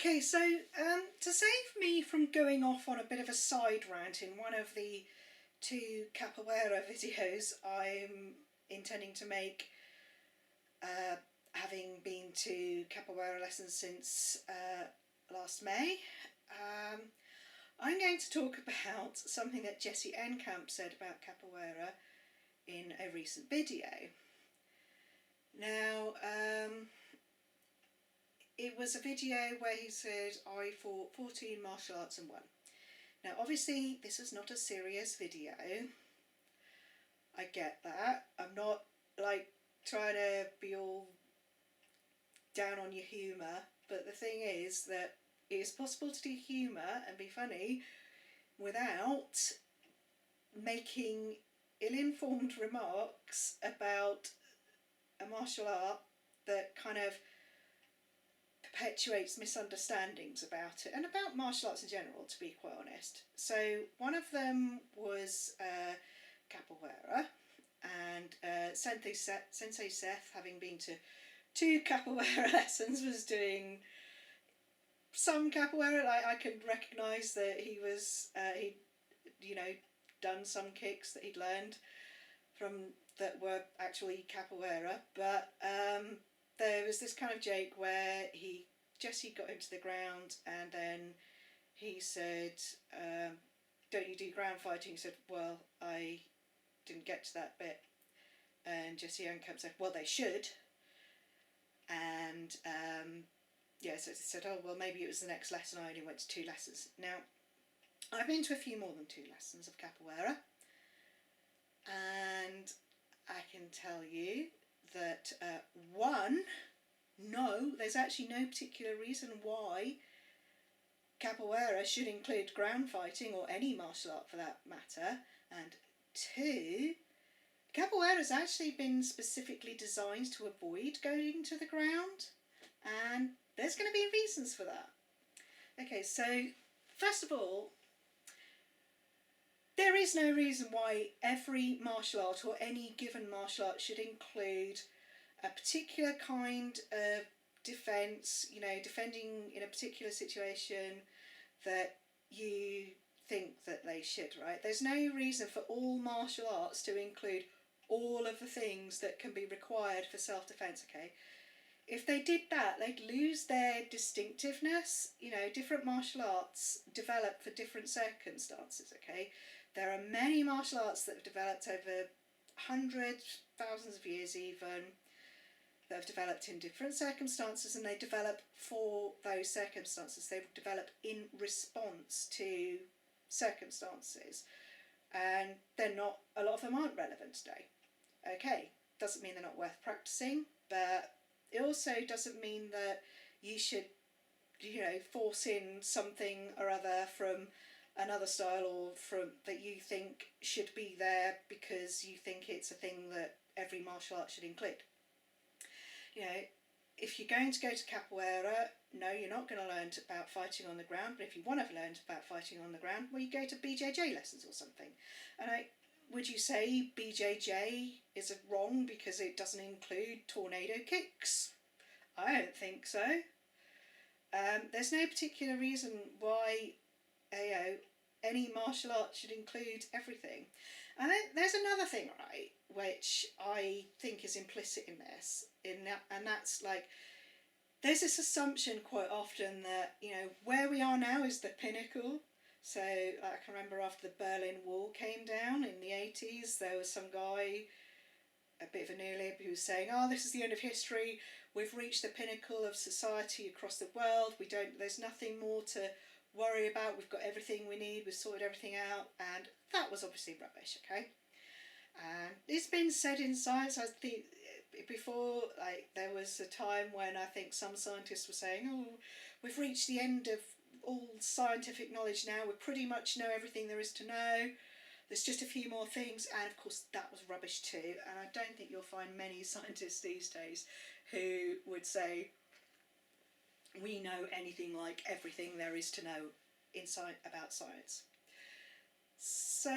Okay, so to save me from going off on a bit of a side rant in one of the two Capoeira videos I'm intending to make, having been to Capoeira lessons since last May, um, I'm going to talk about something that Jesse Enkamp said about Capoeira in a recent video. Now, it was a video where he said, I fought 14 martial arts and won. Now, obviously, this is not a serious video. I get that. I'm not, like, trying to be all down on your humour, but the thing is that it is possible to do humour and be funny without making ill-informed remarks about a martial art that kind of perpetuates misunderstandings about it and about martial arts in general, to be quite honest. So one of them was Capoeira, and Sensei Seth, having been to 2 Capoeira lessons, was doing some Capoeira. I can recognise that he was he'd done some kicks that he'd learned from that were actually Capoeira, but there was this kind of joke where Jesse got into the ground and then he said, don't you do ground fighting? He said, well, I didn't get to that bit. And Jesse Enkamp said, well, they should. And so he said, oh, well, maybe it was the next lesson. I only went to 2 lessons. Now, I've been to a few more than 2 lessons of Capoeira, and I can tell you that there's actually no particular reason why Capoeira should include ground fighting, or any martial art for that matter, and 2, Capoeira has actually been specifically designed to avoid going to the ground, and there's going to be reasons for that. Okay, so first of all, there is no reason why every martial art or any given martial art should include a particular kind of defence, defending in a particular situation that you think that they should, right? There's no reason for all martial arts to include all of the things that can be required for self-defence, okay? If they did that, they'd lose their distinctiveness. Different martial arts develop for different circumstances, okay? There are many martial arts that have developed over hundreds, thousands of years even, that have developed in different circumstances, and they develop for those circumstances. They develop in response to circumstances, and a lot of them aren't relevant today. Okay, doesn't mean they're not worth practicing, but it also doesn't mean that you should, force in something or other from another style, or from that you think should be there because you think it's a thing that every martial art should include. If you're going to go to Capoeira, no, you're not going to learn about fighting on the ground, but if you want to learn about fighting on the ground, well, you go to BJJ lessons or something. And would you say BJJ is wrong because it doesn't include tornado kicks? I don't think so. There's no particular reason why any martial art should include everything. And then there's another thing, right, which I think is implicit in this, and that's like, there's this assumption quite often that, where we are now is the pinnacle. So I can remember after the Berlin Wall came down in the 80s, there was some guy, a bit of a neolib, who was saying, oh, this is the end of history, we've reached the pinnacle of society across the world, there's nothing more to worry about, we've got everything we need, we've sorted everything out, and that was obviously rubbish, okay? And it's been said in science, I think, before, like, there was a time when I think some scientists were saying, oh, we've reached the end of all scientific knowledge now, we pretty much know everything there is to know, there's just a few more things, and of course that was rubbish too, and I don't think you'll find many scientists these days who would say we know anything like everything there is to know about science. So,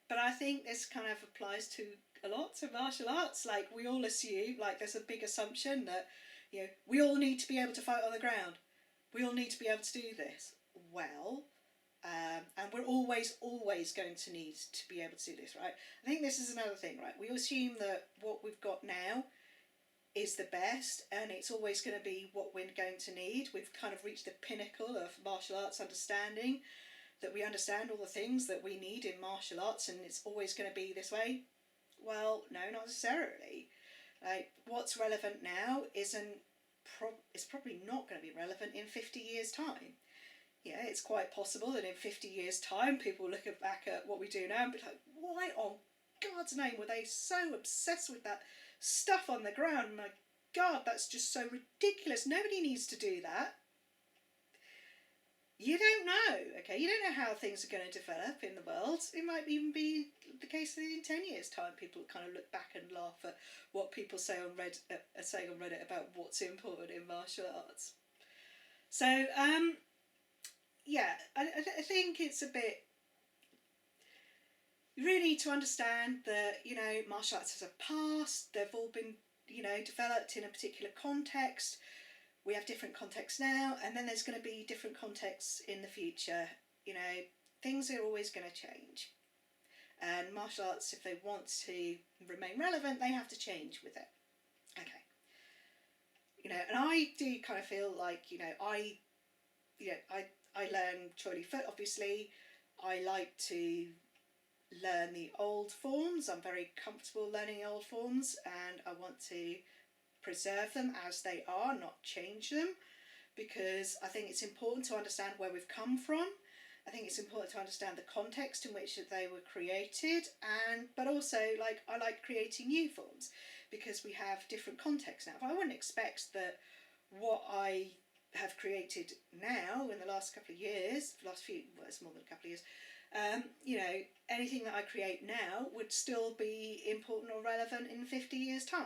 but I think this kind of applies to a lot of martial arts. Like, we all assume, like, there's a big assumption that we all need to be able to fight on the ground. We all need to be able to do this. Well, and we're always going to need to be able to do this, right? I think this is another thing, right? We assume that what we've got now is the best, and it's always going to be what we're going to need. We've kind of reached the pinnacle of martial arts understanding, that we understand all the things that we need in martial arts, and it's always going to be this way. Well, no, not necessarily. Like, what's relevant now is probably not going to be relevant in 50 years' time. Yeah, it's quite possible that in 50 years' time people look back at what we do now and be like, why on God's name were they so obsessed with that stuff on the ground? My God, that's just so ridiculous. Nobody needs to do that. You don't know, okay? You don't know how things are going to develop in the world. It might even be the case that in 10 years' time people kind of look back and laugh at what people say on Reddit about what's important in martial arts. So, yeah, I think it's a bit... You really need to understand that, martial arts has a past. They've all been, developed in a particular context. We have different contexts now, and then there's going to be different contexts in the future. Things are always going to change. And martial arts, if they want to remain relevant, they have to change with it. Okay. And I do kind of feel like, I learn Choi Li Foot, obviously. I like to learn the old forms. I'm very comfortable learning the old forms, and I want to preserve them as they are, not change them, because I think it's important to understand where we've come from. I think it's important to understand the context in which they were created, but also I like creating new forms because we have different contexts now. But I wouldn't expect that what I have created now in the last couple of years, it's more than a couple of years, anything that I create now would still be important or relevant in 50 years' time.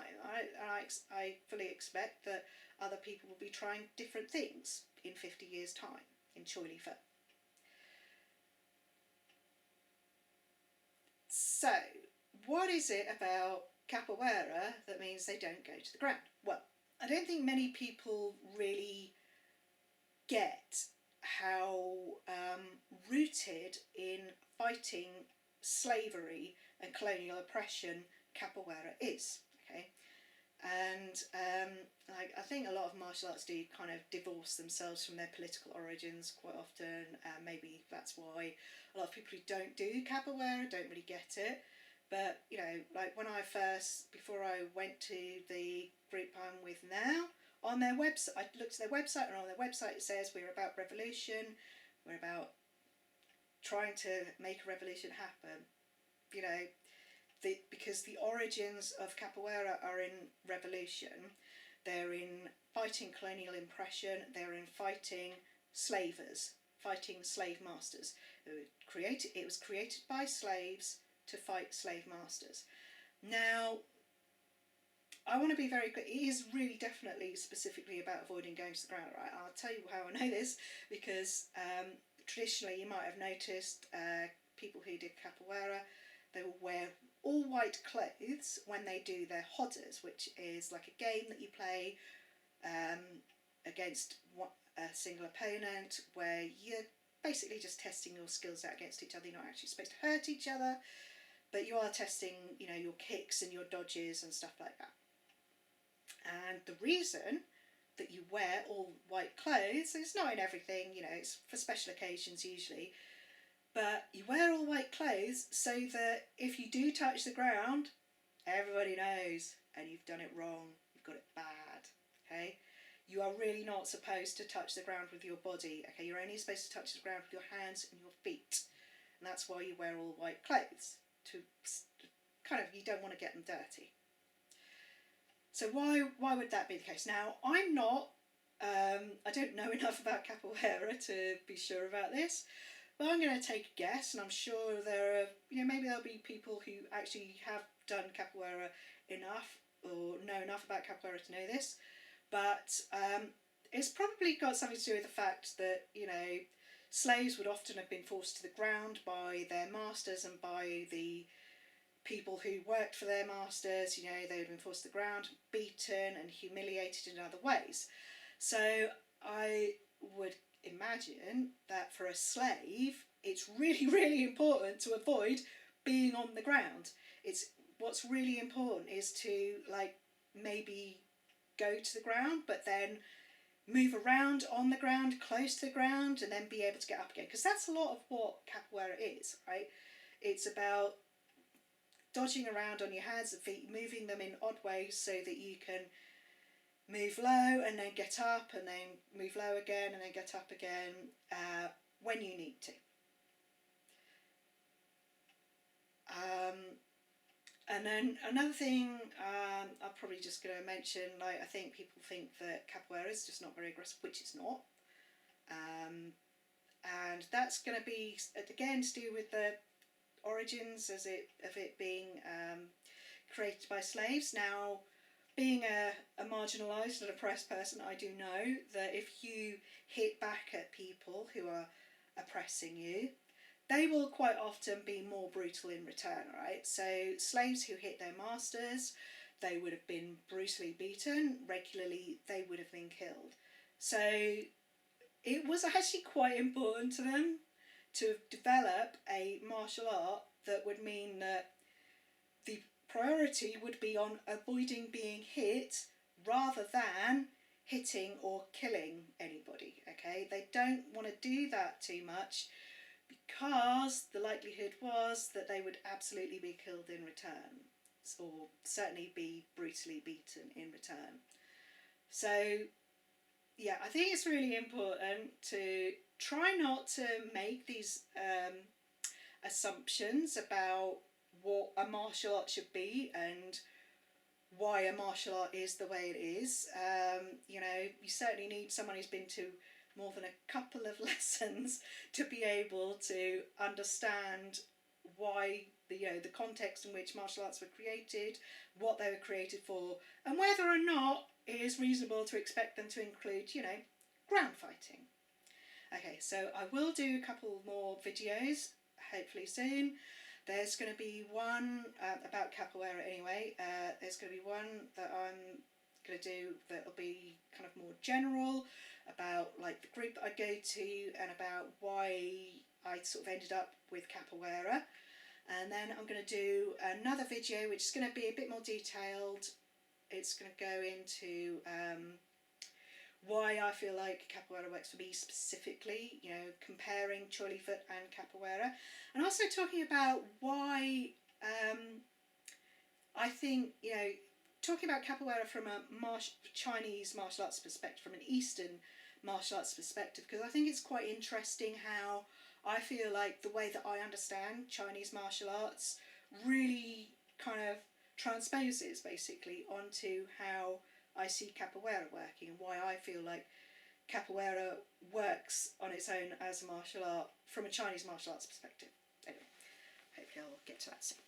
I fully expect that other people will be trying different things in 50 years' time in Choi Li Foot. So, what is it about Capoeira that means they don't go to the ground? Well, I don't think many people really get how rooted in fighting slavery and colonial oppression Capoeira is. Okay, and I think a lot of martial arts do kind of divorce themselves from their political origins quite often. Maybe that's why a lot of people who don't do Capoeira don't really get it. But before I went to the group I'm with now, on their website, I looked at their website, and on their website it says we're about revolution, we're about trying to make a revolution happen. Because the origins of Capoeira are in revolution, they're in fighting colonial oppression, they're in fighting slavers, fighting slave masters. It was created by slaves to fight slave masters. Now, I want to be very clear. It is really definitely specifically about avoiding going to the ground, right? I'll tell you how I know this, because traditionally you might have noticed people who did Capoeira, they will wear all white clothes when they do their rodas, which is like a game that you play against a single opponent, where you're basically just testing your skills out against each other. You're not actually supposed to hurt each other, but you are testing, your kicks and your dodges and stuff like that. And the reason that you wear all white clothes, it's not in everything, it's for special occasions usually, but you wear all white clothes so that if you do touch the ground, everybody knows, and you've done it wrong, you've got it bad, okay? You are really not supposed to touch the ground with your body, okay? You're only supposed to touch the ground with your hands and your feet, and that's why you wear all white clothes, to kind of, you don't want to get them dirty. So why would that be the case? Now, I'm not, I don't know enough about Capoeira to be sure about this, but I'm going to take a guess, and I'm sure there are, maybe there'll be people who actually have done Capoeira enough, or know enough about Capoeira to know this, but it's probably got something to do with the fact that, slaves would often have been forced to the ground by their masters and by the people who worked for their masters, you know, they would have been forced to the ground, beaten and humiliated in other ways. So I would imagine that for a slave, it's really, really important to avoid being on the ground. It's what's really important is to like maybe go to the ground, but then move around on the ground, close to the ground, and then be able to get up again. Because that's a lot of what capoeira is, right? It's about dodging around on your hands and feet, moving them in odd ways so that you can move low and then get up, and then move low again and then get up again when you need to. And then another thing I'm probably just going to mention, like I think people think that capoeira is just not very aggressive, which it's not. And that's going to be, again, to do with the origins of it being created by slaves. Now, being a marginalised and oppressed person, I do know that if you hit back at people who are oppressing you, they will quite often be more brutal in return, right? So slaves who hit their masters, they would have been brutally beaten. Regularly, they would have been killed. So it was actually quite important to them to develop a martial art that would mean that the priority would be on avoiding being hit rather than hitting or killing anybody, okay? They don't want to do that too much, because the likelihood was that they would absolutely be killed in return, or certainly be brutally beaten in return. So yeah, I think it's really important to try not to make these assumptions about what a martial art should be and why a martial art is the way it is. You know, you certainly need someone who's been to more than a couple of lessons to be able to understand why the context in which martial arts were created, what they were created for, and whether or not it is reasonable to expect them to include, ground fighting. Okay, so I will do a couple more videos, hopefully soon. There's going to be one about capoeira anyway. There's going to be one that I'm going to do that'll be kind of more general, about like the group that I go to and about why I sort of ended up with capoeira. And then I'm going to do another video which is going to be a bit more detailed. It's going to go into why I feel like capoeira works for me specifically, comparing Choy Foot and capoeira, and also talking about why I think, talking about capoeira from a Chinese martial arts perspective, from an Eastern martial arts perspective, because I think it's quite interesting how I feel like the way that I understand Chinese martial arts really kind of transposes basically onto how I see capoeira working, and why I feel like capoeira works on its own as a martial art from a Chinese martial arts perspective. Anyway, hopefully I'll get to that soon.